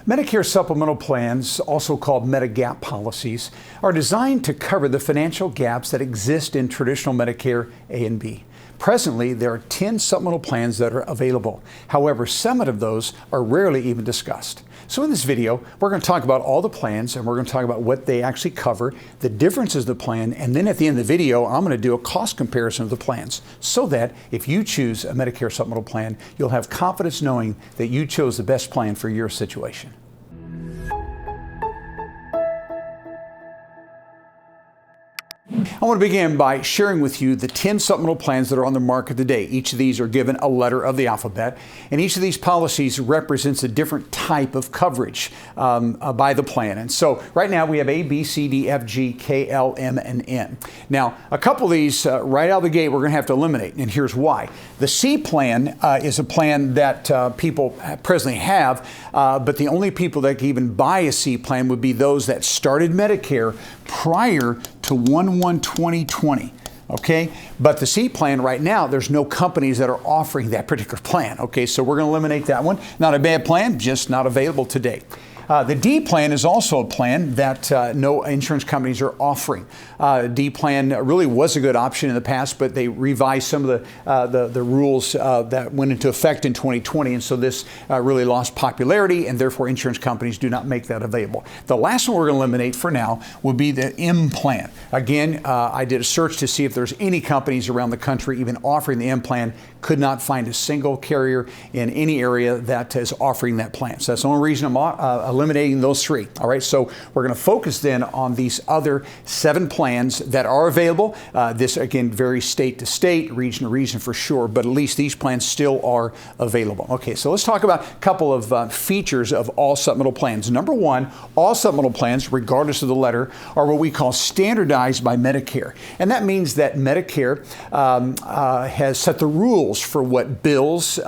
Medicare supplemental plans, also called Medigap policies, are designed to cover the financial gaps that exist in traditional Medicare A and B. Presently, there are 10 supplemental plans that are available. However, 7 of those are rarely even discussed. So in this video, we're going to talk about all the plans, and we're going to talk about what they actually cover, the differences of the plan, and then at the end of the video, I'm going to do a cost comparison of the plans so that if you choose a Medicare supplemental plan, you'll have confidence knowing that you chose the best plan for your situation. I want to begin by sharing with you the 10 supplemental plans that are on the market today. Each of these are given a letter of the alphabet, and each of these policies represents a different type of coverage by the plan. And so right now we have A, B, C, D, F, G, K, L, M, and N. Now, a couple of these right out of the gate we're going to have to eliminate, and here's why. The C plan is a plan that people presently have, but the only people that can even buy a C plan would be those that started Medicare prior to 1/1/2020. Okay, but the C plan right now, there's no companies that are offering that particular plan. Okay, so we're going to eliminate that one. Not a bad plan, just not available today. The D plan is also a plan that no insurance companies are offering. D plan really was a good option in the past, but they revised some of the rules that went into effect in 2020, and so this really lost popularity, and therefore insurance companies do not make that available. The last one we're going to eliminate for now would be the M plan. Again, I did a search to see if there's any companies around the country even offering the M plan. Could not find a single carrier in any area that is offering that plan. So that's the only reason I'm eliminating those 3. All right, so we're going to focus then on these other 7 plans that are available. This again varies state to state, region to region for sure, but at least these plans still are available. Okay, so let's talk about a couple of features of all supplemental plans. Number 1, all supplemental plans, regardless of the letter, are what we call standardized by Medicare. And that means that Medicare has set the rules for what bills,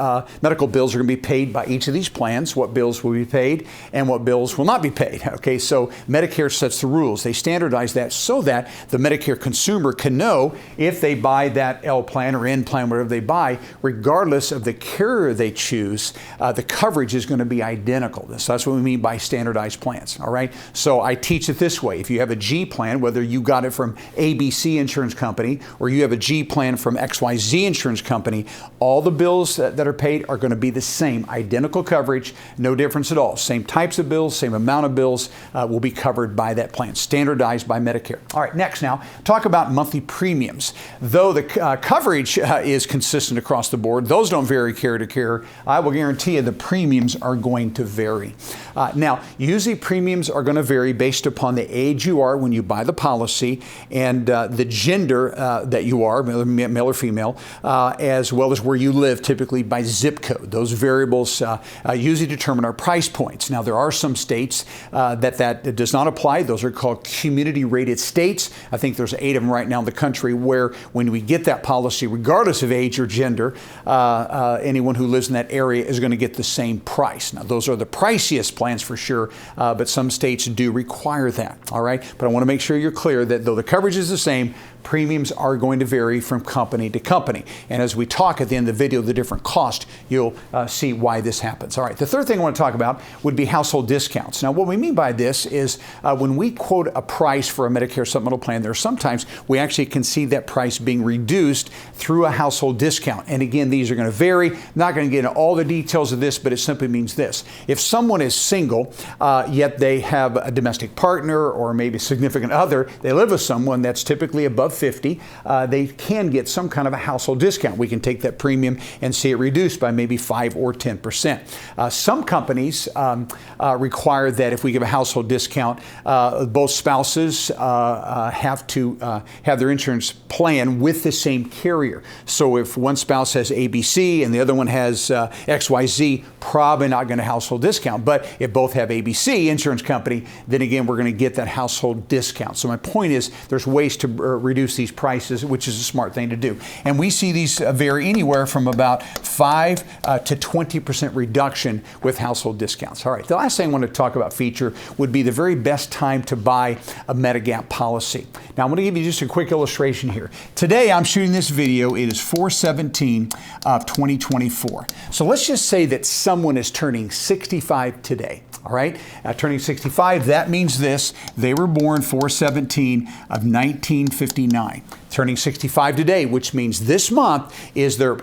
medical bills are going to be paid by each of these plans, what bills will be paid, and what bills will not be paid. Okay, so Medicare sets the rules. They standardize that so that the Medicare consumer can know if they buy that L plan or N plan, whatever they buy, regardless of the carrier they choose, the coverage is going to be identical. So that's what we mean by standardized plans. All right, so I teach it this way. If you have a G plan, whether you got it from ABC Insurance Company or you have a G plan from XYZ Insurance Company, all the bills that are paid are going to be the same, identical coverage, no difference at all. Same types of bills, same amount of bills will be covered by that plan, standardized by Medicare. All right, next now, talk about monthly premiums. Though the coverage is consistent across the board, those don't vary carrier to carrier. I will guarantee you the premiums are going to vary. Now, usually premiums are going to vary based upon the age you are when you buy the policy and the gender that you are, male or female, as well as where you live, typically by zip code. Those variables usually determine our price points. Now, there are some states that does not apply. Those are called community rated states. I think there's 8 of them right now in the country where when we get that policy, regardless of age or gender, anyone who lives in that area is going to get the same price. Now, those are the priciest plans for sure, but some states do require that. All right, but I want to make sure you're clear that though the coverage is the same, premiums are going to vary from company to company. And as we talk at the end of the video, the different cost, you'll see why this happens. All right, the third thing I want to talk about would be household discounts. Now, what we mean by this is when we quote a price for a Medicare supplemental plan, there are sometimes we actually can see that price being reduced through a household discount. And again, these are going to vary. I'm not going to get into all the details of this, but it simply means this. If someone is single, yet they have a domestic partner or maybe a significant other, they live with someone that's typically above 50, they can get some kind of a household discount. We can take that premium and see it reduced by maybe 5 or 10%. Some companies require that if we give a household discount, both spouses have to have their insurance plan with the same carrier. So if one spouse has ABC and the other one has XYZ, probably not going to household discount. But if both have ABC insurance company, then again, we're going to get that household discount. So my point is there's ways to reduce these prices, which is a smart thing to do. And we see these vary anywhere from about 5 to 20% reduction with household discounts. All right, the last thing I want to talk about feature would be the very best time to buy a Medigap policy. Now, I'm going to give you just a quick illustration here. Today, I'm shooting this video. It is 4/17 of 2024. So let's just say that someone is turning 65 today. All right, turning 65, that means this: they were born 4/17 of 1959. Turning 65 today, which means this month is their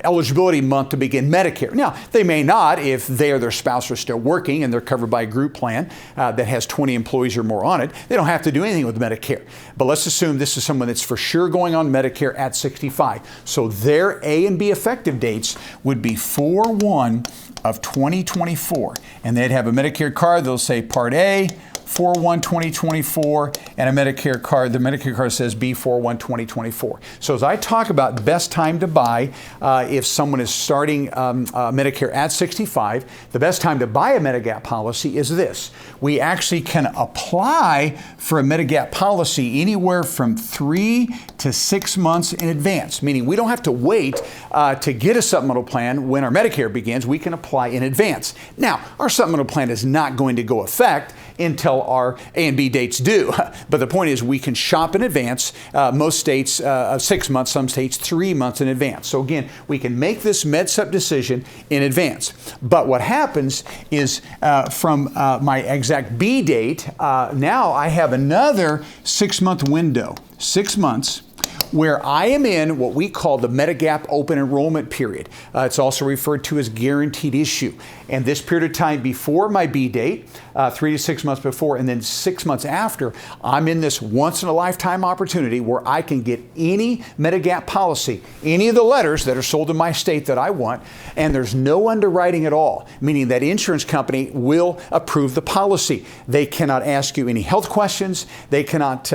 eligibility month to begin Medicare. Now, they may not if they or their spouse are still working and they're covered by a group plan that has 20 employees or more on it. They don't have to do anything with Medicare. But let's assume this is someone that's for sure going on Medicare at 65. So their A and B effective dates would be 4/1 of 2024. And they'd have a Medicare card. They'll say Part A, 4/1/2024, and a Medicare card. The Medicare card says B 4/1/2024. So as I talk about the best time to buy, if someone is starting Medicare at 65, the best time to buy a Medigap policy is this. We actually can apply for a Medigap policy anywhere from 3 to 6 months in advance, meaning we don't have to wait to get a supplemental plan when our Medicare begins. We can apply in advance. Now, our supplemental plan is not going to go effect until our A and B dates do. But the point is we can shop in advance. Most states 6 months, some states 3 months in advance. So again, we can make this MedSup decision in advance. But what happens is from my exact B date, now I have another 6-month window, 6 months, where I am in what we call the Medigap open enrollment period. It's also referred to as guaranteed issue. And this period of time before my B date, 3 to 6 months before, and then 6 months after, I'm in this once-in-a-lifetime opportunity where I can get any Medigap policy, any of the letters that are sold in my state that I want, and there's no underwriting at all, meaning that insurance company will approve the policy. They cannot ask you any health questions. They cannot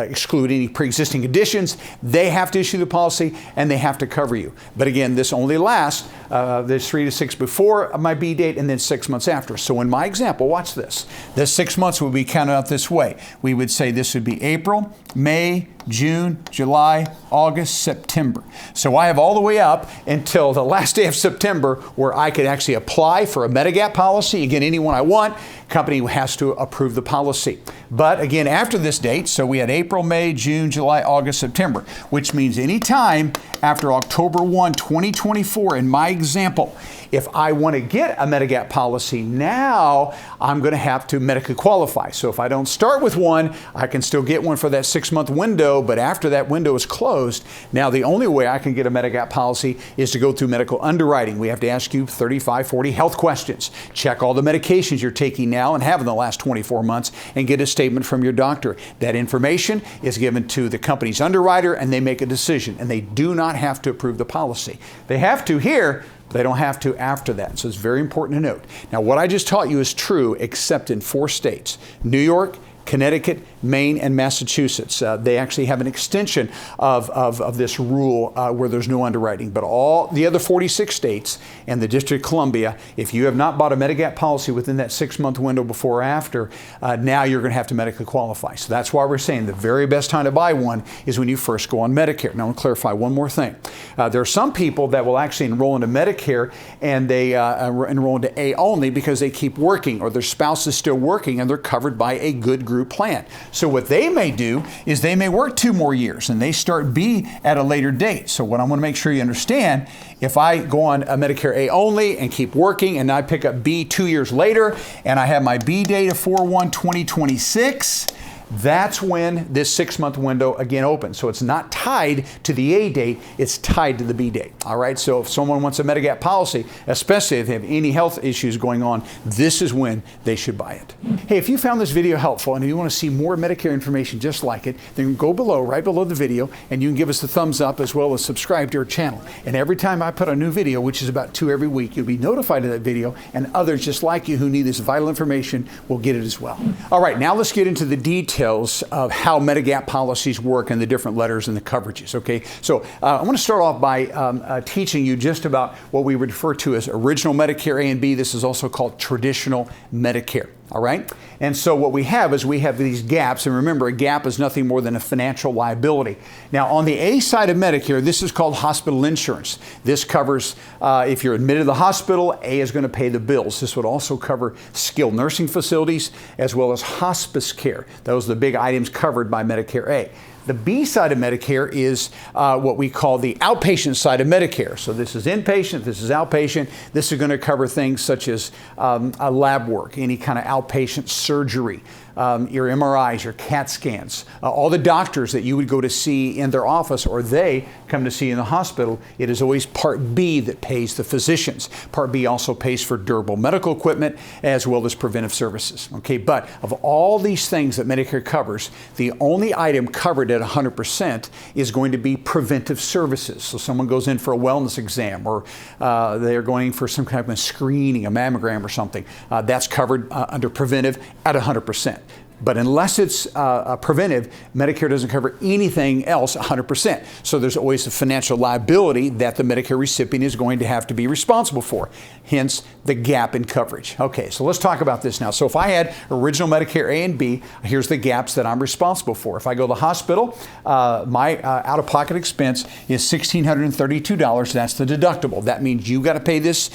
exclude any pre-existing conditions. They have to issue the policy, and they have to cover you. But again, this only lasts there's 3 to 6 before my B date and then 6 months after. So in my example, watch this. This 6 months would be counted out this way. We would say this would be April, May, June, July, August, September. So I have all the way up until the last day of September where I could actually apply for a Medigap policy. Again, anyone I want, company has to approve the policy. But again, after this date, so we had April, May, June, July, August, September, which means any time after October 1, 2024, in my example, if I want to get a Medigap policy now, I'm going to have to medically qualify. So if I don't start with one, I can still get one for that 6-month window, but after that window is closed, now the only way I can get a Medigap policy is to go through medical underwriting. We have to ask you 35, 40 health questions, check all the medications you're taking now and have in the last 24 months, and get a statement from your doctor. That information is given to the company's underwriter, and they make a decision, and they do not have to approve the policy. They have to here, they don't have to after that. So it's very important to note. Now, what I just taught you is true except in 4 states: New York, Connecticut, Maine, and Massachusetts. They actually have an extension of this rule where there's no underwriting. But all the other 46 states and the District of Columbia, if you have not bought a Medigap policy within that 6-month window before or after, now you're going to have to medically qualify. So that's why we're saying the very best time to buy one is when you first go on Medicare. Now, I want to clarify one more thing. There are some people that will actually enroll into Medicare and they enroll into A only because they keep working or their spouse is still working and they're covered by a good group plan. So what they may do is they may work 2 more years and they start B at a later date. So what I want to make sure you understand, if I go on a Medicare A only and keep working and I pick up B 2 years later and I have my B date of 4/1/2026, that's when this 6-month window again opens. So it's not tied to the A date, it's tied to the B date. All right, so if someone wants a Medigap policy, especially if they have any health issues going on, this is when they should buy it. Hey, if you found this video helpful and you want to see more Medicare information just like it, then go below, right below the video, and you can give us a thumbs up as well as subscribe to our channel. And every time I put a new video, which is about 2 every week, you'll be notified of that video, and others just like you who need this vital information will get it as well. All right, now let's get into the details of how Medigap policies work and the different letters and the coverages, okay? So I want to start off by teaching you just about what we refer to as original Medicare A and B. This is also called traditional Medicare. All right? And so what we have is we have these gaps, and remember, a gap is nothing more than a financial liability. Now, on the A side of Medicare, this is called hospital insurance. This covers, if you're admitted to the hospital, A is going to pay the bills. This would also cover skilled nursing facilities as well as hospice care. Those are the big items covered by Medicare A. The B side of Medicare is what we call the outpatient side of Medicare. So this is inpatient, this is outpatient. This is going to cover things such as lab work, any kind of outpatient surgery, your MRIs, your CAT scans, all the doctors that you would go to see in their office or they come to see in the hospital. It is always Part B that pays the physicians. Part B also pays for durable medical equipment as well as preventive services. Okay, but of all these things that Medicare covers, the only item covered at 100% is going to be preventive services. So someone goes in for a wellness exam or they're going for some kind of a screening, a mammogram or something. That's covered under preventive at 100%. But unless it's preventive, Medicare doesn't cover anything else 100%. So there's always a financial liability that the Medicare recipient is going to have to be responsible for. Hence, the gap in coverage. Okay, so let's talk about this now. So if I had original Medicare A and B, here's the gaps that I'm responsible for. If I go to the hospital, my out-of-pocket expense is $1,632. That's the deductible. That means you got to pay this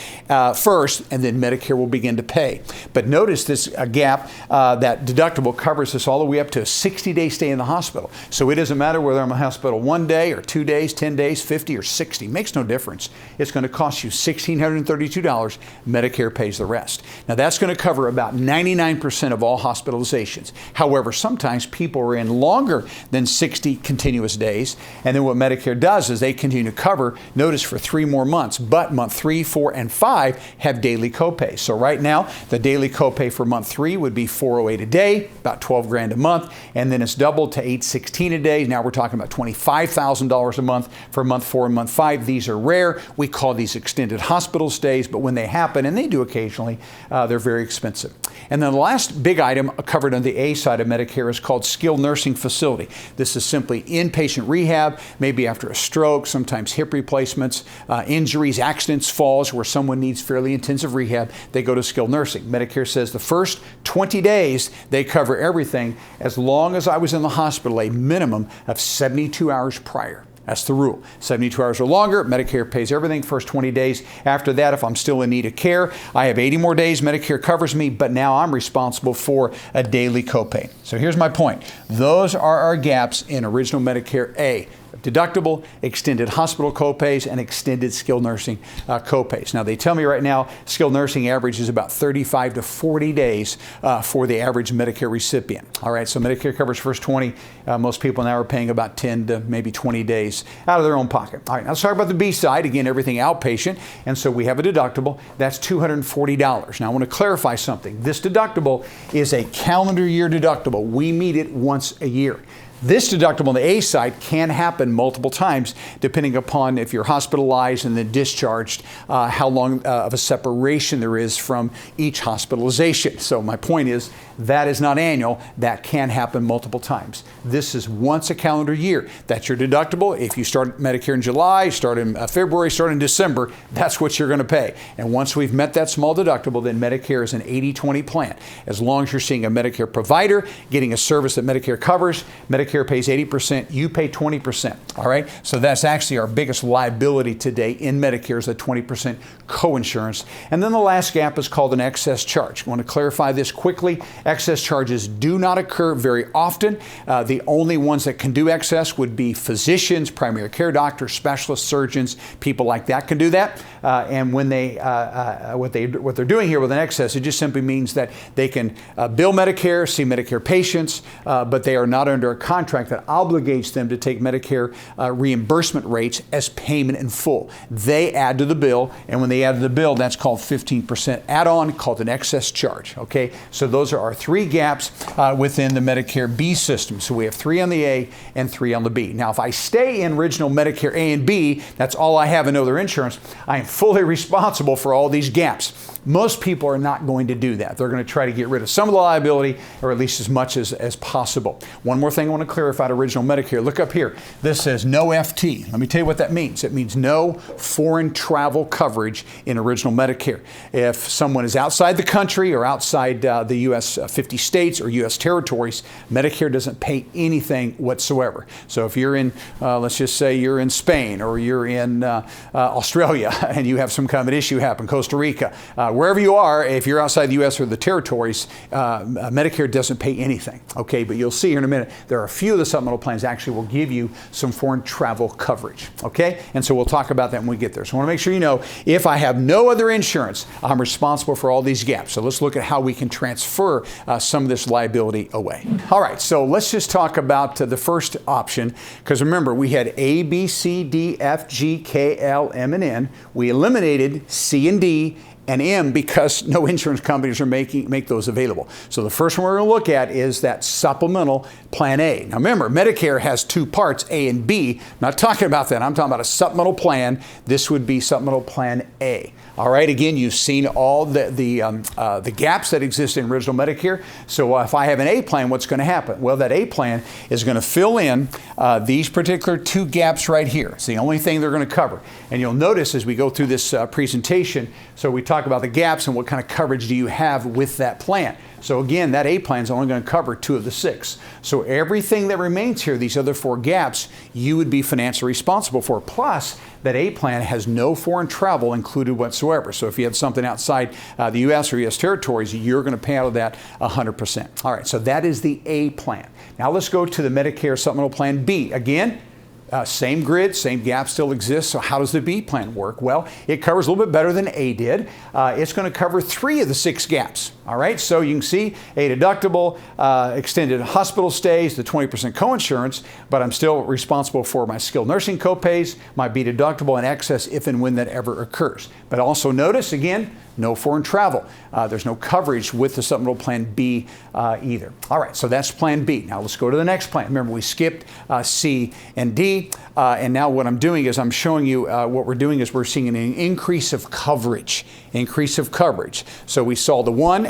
first, and then Medicare will begin to pay. But notice this gap, that deductible covers us all the way up to a 60-day stay in the hospital. So it doesn't matter whether I'm in the hospital 1 day or 2 days, 10 days, 50 or 60. Makes no difference. It's going to cost you $1,632. Medicare pays the rest. Now that's going to cover about 99% of all hospitalizations. However, sometimes people are in longer than 60 continuous days. And then what Medicare does is they continue to cover, notice, for 3 more months. But month 3, 4, and 5 have daily copays. So right now, the daily copay for month 3 would be $408 a day, about $12,000 a month, and then it's doubled to $816 a day. Now we're talking about $25,000 a month for month 4 and month 5. These are rare. We call these extended hospital stays, but when they happen, and they do occasionally, they're very expensive. And then the last big item covered on the A side of Medicare is called skilled nursing facility. This is simply inpatient rehab, maybe after a stroke, sometimes hip replacements, injuries, accidents, falls, where someone needs fairly intensive rehab. They go to skilled nursing. Medicare says the first 20 days they cover everything as long as I was in the hospital a minimum of 72 hours prior. That's the rule. 72 hours or longer, Medicare pays everything first 20 days. After that, if I'm still in need of care, I have 80 more days. Medicare covers me, but now I'm responsible for a daily copay. So here's my point. Those are our gaps in original Medicare A. Deductible, extended hospital copays, and extended skilled nursing copays. Now, they tell me right now skilled nursing average is about 35 to 40 days for the average Medicare recipient. All right, so Medicare covers first 20. Most people now are paying about 10 to maybe 20 days out of their own pocket. All right, now let's talk about the B side. Again, everything outpatient, and so we have a deductible. That's $240. Now, I want to clarify something. This deductible is a calendar year deductible. We meet it once a year. This deductible on the A side can happen multiple times depending upon if you're hospitalized and then discharged, how long of a separation there is from each hospitalization. So my point is that is not annual. That can happen multiple times. This is once a calendar year. That's your deductible. If you start Medicare in July, start in February, start in December, that's what you're going to pay. And once we've met that small deductible, then Medicare is an 80-20 plan. As long as you're seeing a Medicare provider, getting a service that Medicare covers, Medicare pays 80%, you pay 20%. All right? So that's actually our biggest liability today in Medicare is the 20% coinsurance. And then the last gap is called an excess charge. I want to clarify this quickly. Excess charges do not occur very often. The only ones that can do excess would be physicians, primary care doctors, specialists, surgeons, people like that can do that. And when they what they're doing here with an excess, it just simply means that they can bill Medicare, see Medicare patients, but they are not under a contract that obligates them to take Medicare reimbursement rates as payment in full. They add to the bill, and when they add to the bill, that's called 15% add-on, called an excess charge. Okay, so those are our 3 gaps within the Medicare B system. So we have 3 on the A and 3 on the B. Now, if I stay in original Medicare A and B, that's all I have in other insurance, I am fully responsible for all these gaps. Most people are not going to do that. They're going to try to get rid of some of the liability, or at least as much as possible. One more thing I want to clarify to original Medicare. Look up here. This says no FT. Let me tell you what that means. It means no foreign travel coverage in original Medicare. If someone is outside the country or outside the U.S. 50 states or U.S. territories, Medicare doesn't pay anything whatsoever. So if you're in, let's just say you're in Spain or you're in Australia and you have some kind of an issue happen, Costa Rica, wherever you are, if you're outside the U.S. or the territories, Medicare doesn't pay anything. Okay, but you'll see here in a minute, there are a few of the supplemental plans actually will give you some foreign travel coverage. Okay, and so we'll talk about that when we get there. So I want to make sure you know, if I have no other insurance, I'm responsible for all these gaps. So let's look at how we can transfer some of this liability away. All right, so let's just talk about the first option, because remember, we had A, B, C, D, F, G, K, L, M, and N. We eliminated C and D and M because no insurance companies are make those available. So the first one we're going to look at is that supplemental Plan A. Now remember, Medicare has two parts, A and B. I'm not talking about that. I'm talking about a supplemental plan. This would be supplemental Plan A. All right, again, you've seen all the gaps that exist in original Medicare. So if I have an A plan, what's going to happen? Well, that A plan is going to fill in these particular two gaps right here. It's the only thing they're going to cover. And you'll notice as we go through this presentation, so we talk about the gaps and what kind of coverage do you have with that plan. So again, that A plan is only going to cover 2 of the 6. So everything that remains here, these other 4 gaps, you would be financially responsible for. Plus, that A plan has no foreign travel included whatsoever. So if you had something outside the U.S. or U.S. territories, you're going to pay out of that 100%. All right, so that is the A plan. Now let's go to the Medicare Supplemental Plan B. Again, same grid, same gap still exists. So how does the B plan work? Well, it covers a little bit better than A did. It's going to cover 3 of the 6 gaps. All right, so you can see a deductible, extended hospital stays, the 20% coinsurance, but I'm still responsible for my skilled nursing copays, my B deductible and excess if and when that ever occurs. But also notice, again, no foreign travel. There's no coverage with the supplemental Plan B either. All right, so that's Plan B. Now let's go to the next plan. Remember, we skipped C and D, and now what I'm doing is I'm showing you what we're doing is we're seeing an increase of coverage. So we saw the one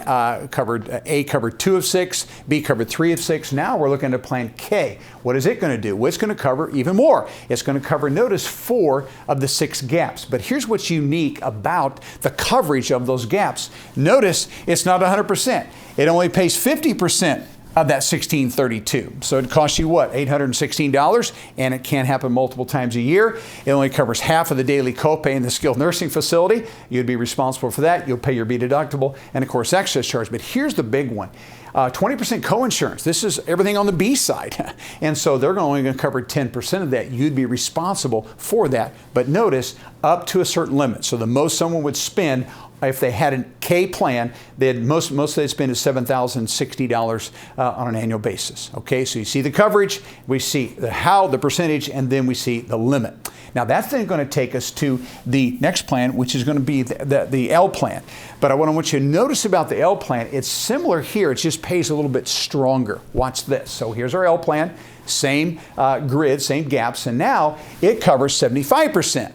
covered, A covered 2 of 6, B covered 3 of 6. Now we're looking at Plan K. What is it going to do? Well, it's going to cover even more. It's going to cover, notice, 4 of the 6 gaps. But here's what's unique about the coverage of those gaps. Notice it's not 100%. It only pays 50% of that $1,632. So it costs you what? $816, and it can happen multiple times a year. It only covers half of the daily copay in the skilled nursing facility. You'd be responsible for that. You'll pay your B deductible and, of course, excess charge. But here's the big one. 20% coinsurance. This is everything on the B side. And so they're only going to cover 10% of that. You'd be responsible for that. But notice, up to a certain limit. So the most someone would spend if they had a K plan, most they'd spend is $7,060 on an annual basis. Okay, so you see the coverage, we see the percentage, and then we see the limit. Now that's then going to take us to the next plan, which is going to be the L plan. But what I want you to notice about the L plan, it's similar here, it just pays a little bit stronger. Watch this. So here's our L plan. Same grid, same gaps, and now it covers 75%.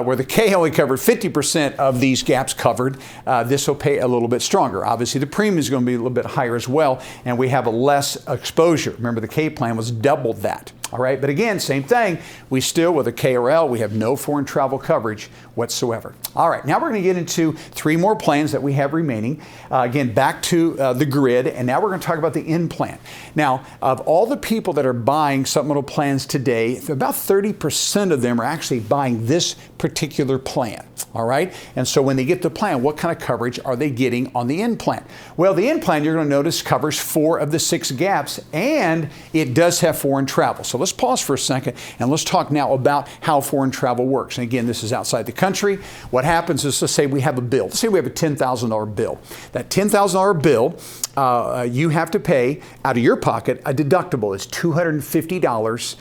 Where the K only covered 50% of these gaps covered, this will pay a little bit stronger. Obviously, the premium is going to be a little bit higher as well, and we have a less exposure. Remember, the K plan was double that. All right, but again, same thing. We still, with a K or L, we have no foreign travel coverage whatsoever. All right, now we're going to get into 3 more plans that we have remaining. Again, back to the grid, and now we're going to talk about the N plan. Now, of all the people that are buying supplemental plans today, about 30% of them are actually buying this particular plan. All right, and so when they get the plan, what kind of coverage are they getting on the N plan? Well, the N plan, you're going to notice, covers 4 of the 6 gaps, and it does have foreign travel. So let's pause for a second and let's talk now about how foreign travel works. And again, this is outside the country. What happens is, let's say we have a bill. Let's say we have a $10,000 bill. That $10,000 bill, you have to pay out of your pocket a deductible. It's $250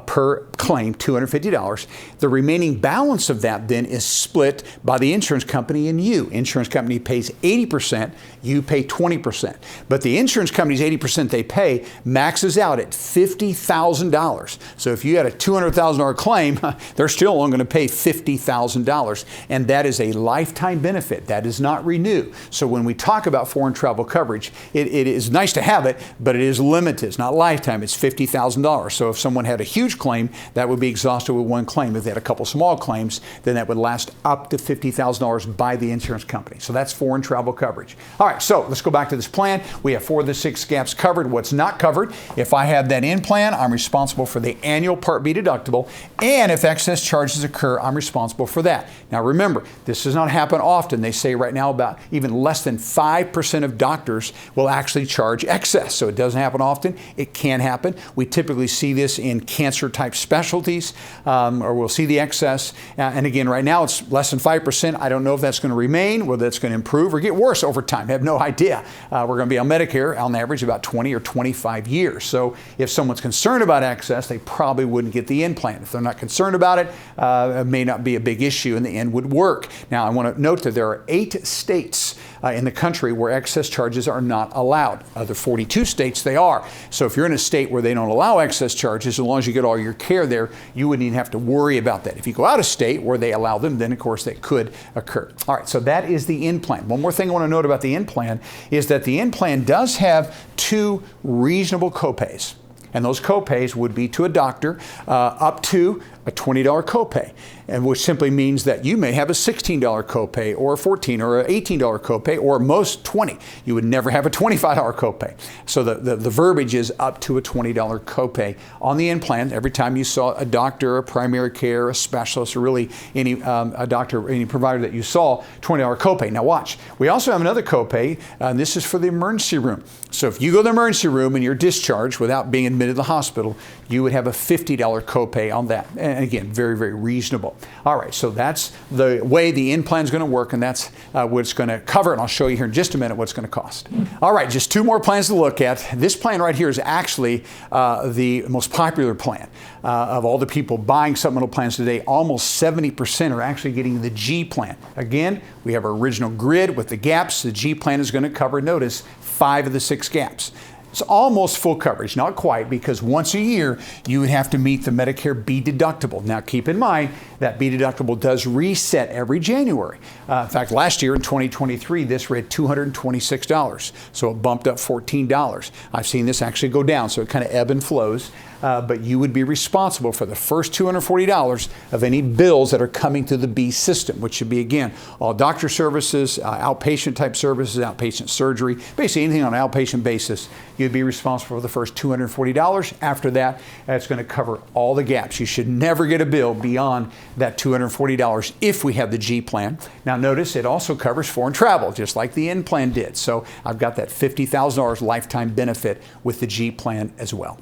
per claim, $250. The remaining balance of that then is split by the insurance company and you. Insurance company pays 80%, you pay 20%. But the insurance company's 80% they pay maxes out at $50,000. So if you had a $200,000 claim, they're still only going to pay $50,000. And that is a lifetime benefit. That does not renew. So when we talk about foreign travel coverage. It is nice to have it, but it is limited. It's not lifetime. It's $50,000. So if someone had a huge claim, that would be exhausted with one claim. If they had a couple small claims, then that would last up to $50,000 by the insurance company. So that's foreign travel coverage. All right, so let's go back to this plan. We have 4 of the 6 gaps covered. What's not covered? If I have that in plan, I'm responsible for the annual Part B deductible, and if excess charges occur, I'm responsible for that. Now remember, this does not happen often. They say right now about even less than 5% of doctors will actually charge excess. So it doesn't happen often. It can happen. We typically see this in cancer type specialties, or we'll see the excess. And again, right now it's less than 5%. I don't know if that's going to remain, whether that's going to improve or get worse over time. I have no idea. We're going to be on Medicare on average about 20 or 25 years. So if someone's concerned about excess, they probably wouldn't get the in-plan. If they're not concerned about it, it may not be a big issue, and the end would work. Now, I want to note that there are 8 states in the country where excess charges are not allowed. Other 42 states they are. So if you're in a state where they don't allow excess charges, as long as you get all your care there, you wouldn't even have to worry about that. If you go out of state where they allow them, then of course that could occur. All right, so that is the in-plan. One more thing I want to note about the in-plan is that the in-plan does have 2 reasonable copays. And those copays would be to a doctor up to a $20 copay, and which simply means that you may have a $16 copay or a $14 or an $18 copay, or most $20. You would never have a $25 copay. So the verbiage is up to a $20 copay on the in-plan. Every time you saw a doctor, a primary care, a specialist, or really any a doctor, any provider that you saw, $20 copay. Now watch, we also have another copay, and this is for the emergency room. So if you go to the emergency room and you're discharged without being admitted to the hospital, you would have a $50 copay on that. And again, very, very reasonable. All right, so that's the way the in-plan is going to work, and that's what it's going to cover, and I'll show you here in just a minute what it's going to cost. All right, just 2 more plans to look at. This plan right here is actually the most popular plan. Of all the people buying supplemental plans today, almost 70% are actually getting the G plan. Again, we have our original grid with the gaps. The G plan is going to cover, notice, 5 of the 6 gaps. It's almost full coverage, not quite, because once a year you would have to meet the Medicare B deductible. Now keep in mind that B deductible does reset every January. In fact, last year in 2023, this read $226, so it bumped up $14. I've seen this actually go down, so it kind of ebb and flows. But you would be responsible for the first $240 of any bills that are coming through the B system, which should be, again, all doctor services, outpatient type services, outpatient surgery, basically anything on an outpatient basis. You'd be responsible for the first $240. After that, that's going to cover all the gaps. You should never get a bill beyond that $240 if we have the G plan. Now notice it also covers foreign travel, just like the N plan did. So I've got that $50,000 lifetime benefit with the G plan as well.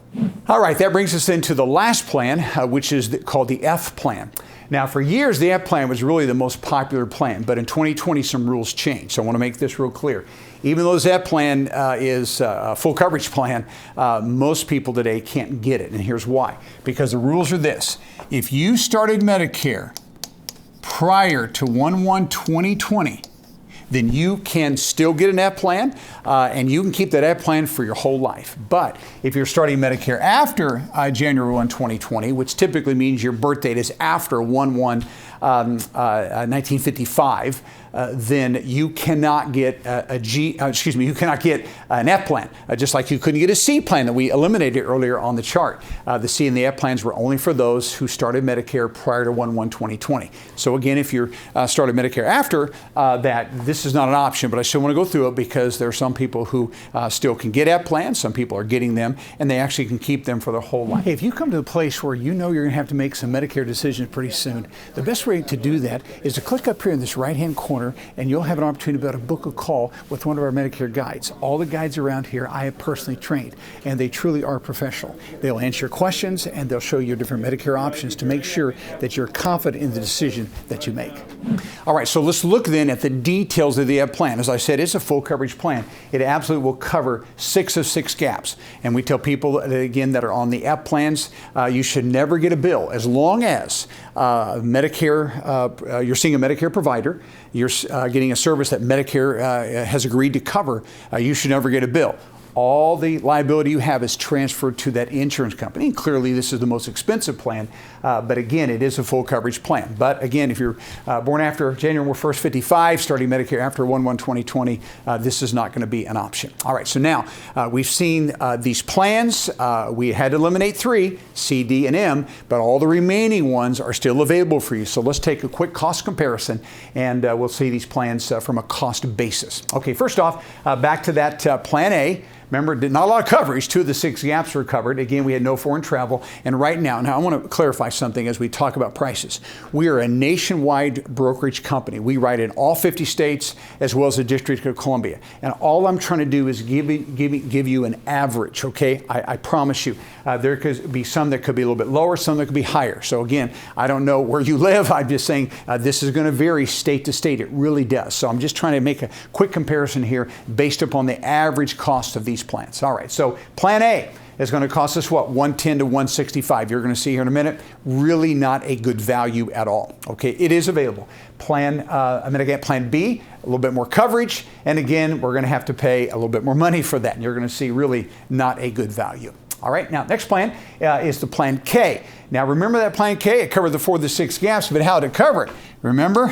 All right, that brings us into the last plan, which is called the F plan. Now, for years, the F plan was really the most popular plan, but in 2020, some rules changed. So I want to make this real clear. Even though this F plan is a full coverage plan, most people today can't get it. And here's why. Because the rules are this. If you started Medicare prior to 1/1/2020, then you can still get an F plan, and you can keep that F plan for your whole life. But if you're starting Medicare after January 1, 2020, which typically means your birth date is after 1/1/1955, then you cannot get you cannot get an F plan, just like you couldn't get a C plan that we eliminated earlier on the chart. The C and the F plans were only for those who started Medicare prior to 1/1/2020. So again, if you're started Medicare after that, this is not an option, but I still want to go through it because there are some people who still can get F plans. Some people are getting them, and they actually can keep them for their whole life. Hey, if you come to a place where you know you're going to have to make some Medicare decisions pretty soon, the best way to do that is to click up here in this right-hand corner, and you'll have an opportunity to be able to book a call with one of our Medicare guides. All the guides around here I have personally trained, and they truly are professional. They'll answer your questions, and they'll show you different Medicare options to make sure that you're confident in the decision that you make. All right, so let's look then at the details of the F plan. As I said, it's a full coverage plan. It absolutely will cover 6 of 6 gaps. And we tell people, again, that are on the F plans, you should never get a bill as long as Medicare, you're seeing a Medicare provider, you're getting a service that Medicare has agreed to cover, you should never get a bill. all the liability you have is transferred to that insurance company. And clearly this is the most expensive plan, but again, it is a full coverage plan. But again, if you're born after January 1st, 55, starting Medicare after 1/1/2020, this is not going to be an option. All right, so now we've seen these plans. We had to eliminate 3, C, D, and M, but all the remaining ones are still available for you. So let's take a quick cost comparison, and we'll see these plans from a cost basis. Okay, first off, back to that Plan A. Remember, not a lot of coverage. 2 of the 6 gaps were covered. Again, we had no foreign travel. And right now I want to clarify something as we talk about prices. We are a nationwide brokerage company. We write in all 50 states as well as the District of Columbia. And all I'm trying to do is give you an average, okay? I promise you. There could be some that could be a little bit lower, some that could be higher. So again, I don't know where you live. I'm just saying this is going to vary state to state. It really does. So I'm just trying to make a quick comparison here based upon the average cost of these plans. All right, so Plan A is going to cost us what? $110 to $165. You're going to see here in a minute. Really not a good value at all. Okay, it is available. Medicare Plan B, a little bit more coverage, and again, we're going to have to pay a little bit more money for that. And you're going to see really not a good value. All right, now next plan is the Plan K. Now remember that Plan K, it covered the 4 of the 6 gaps, but how did it cover it? Remember?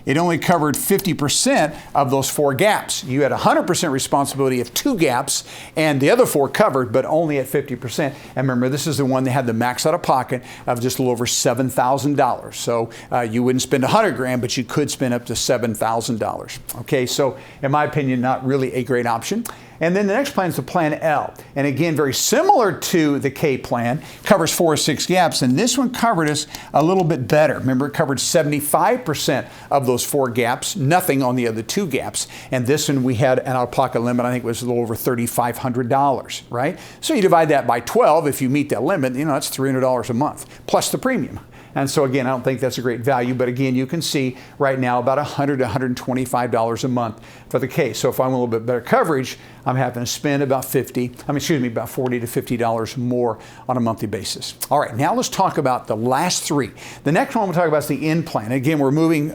It only covered 50% of those 4 gaps. You had 100% responsibility of 2 gaps, and the other 4 covered, but only at 50%. And remember, this is the one that had the max out of pocket of just a little over $7,000. So you wouldn't spend $100,000, but you could spend up to $7,000. Okay, so in my opinion, not really a great option. And then the next plan is the Plan L. And again, very similar to the K plan, covers 4 or 6 gaps. And this one covered us a little bit better. Remember, it covered 75% of those 4 gaps, nothing on the other 2 gaps. And this one we had an out-of-pocket limit, I think it was a little over $3,500, right? So you divide that by 12, if you meet that limit, that's $300 a month, plus the premium. And so again, I don't think that's a great value, but again, you can see right now about $100 to $125 a month for the case. So if I want a little bit better coverage, I'm having to spend about $40 to $50 more on a monthly basis. All right, now let's talk about the last 3. The next one we'll talk about is the N plan. Again, we're moving,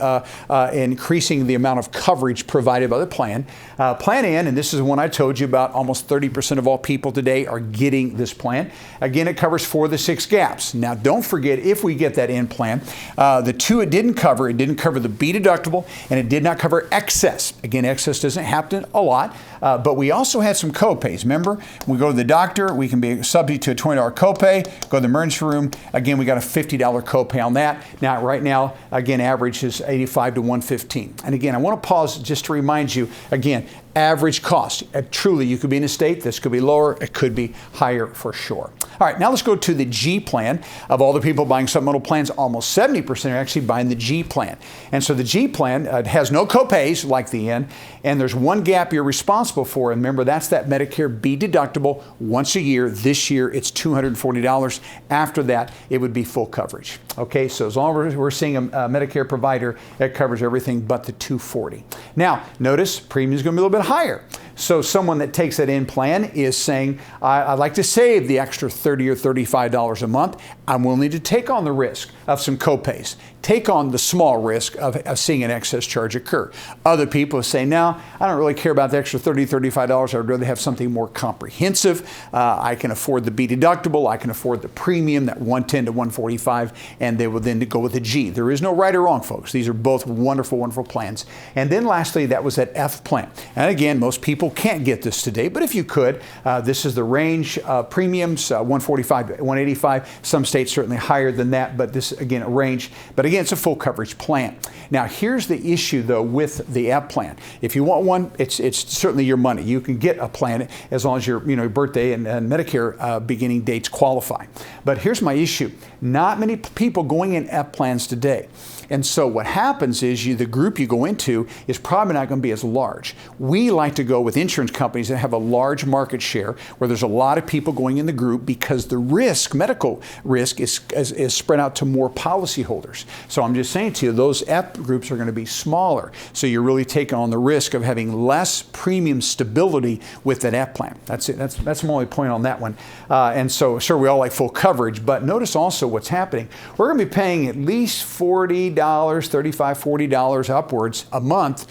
increasing the amount of coverage provided by the plan. Plan N, and this is the one I told you about, almost 30% of all people today are getting this plan. Again, it covers 4 of the 6 gaps. Now, don't forget, if we get that N plan, the 2 it didn't cover the B deductible, and it did not cover excess. Again, excess doesn't happen a lot, but we also had some co-pays. Remember, when we go to the doctor, we can be subject to a $20 copay. Go to the emergency room. Again, we got a $50 copay on that. Now, right now, again, average is $85 to $115. And again, I want to pause just to remind you, again, average cost. Truly, you could be in a state, this could be lower, it could be higher for sure. All right, now let's go to the G plan. Of all the people buying supplemental plans, almost 70% are actually buying the G plan. And so the G plan has no copays like the N, and there's 1 gap you're responsible for. And remember, that's that Medicare B deductible once a year. This year, it's $240. After that, it would be full coverage. Okay, so as long as we're seeing a Medicare provider, it covers everything but the $240. Now, notice premium is going to be a little bit higher. So someone that takes that in plan is saying, I'd like to save the extra $30 or $35 a month. I'm willing to take on the risk of some copays, take on the small risk of seeing an excess charge occur. Other people say, no, I don't really care about the extra $30, $35. I'd rather have something more comprehensive. I can afford the B deductible. I can afford the premium, that $110 to $145, and they will then go with the G. There is no right or wrong, folks. These are both wonderful, wonderful plans. And then lastly, that was that F plan. And again, most people can't get this today, but if you could, this is the range premiums, 145 to 185. Some states certainly higher than that, but this, again, a range. But again, it's a full coverage plan. Now, here's the issue, though, with the F plan. If you want one, it's certainly your money. You can get a plan as long as your birthday and Medicare beginning dates qualify. But here's my issue. Not many people going in F plans today. And so what happens is the group you go into is probably not going to be as large. We like to go with insurance companies that have a large market share where there's a lot of people going in the group because the risk, medical risk, is spread out to more policyholders. So I'm just saying to you, those F groups are going to be smaller. So you're really taking on the risk of having less premium stability with that F plan. That's it. That's my only point on that one. And so sure, we all like full coverage, but notice also what's happening. We're going to be paying at least $40 $40 upwards a month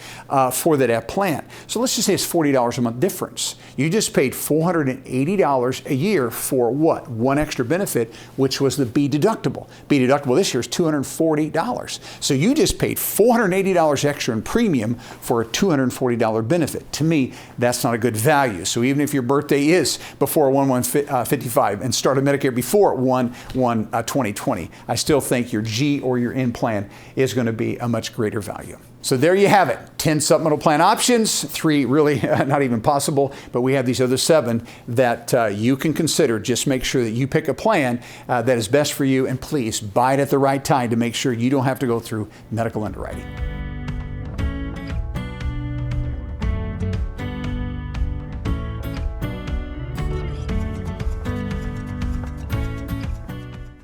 for that plan. So let's just say it's $40 a month difference. You just paid $480 a year for what? One extra benefit, which was the B deductible. B deductible this year is $240. So you just paid $480 extra in premium for a $240 benefit. To me, that's not a good value. So even if your birthday is before 1/1/55 and started Medicare before 1/1/2020, I still think your G or your N plan is going to be a much greater value. So there you have it, 10 supplemental plan options, 3 really not even possible, but we have these other 7 that you can consider. Just make sure that you pick a plan that is best for you, and please buy it at the right time to make sure you don't have to go through medical underwriting.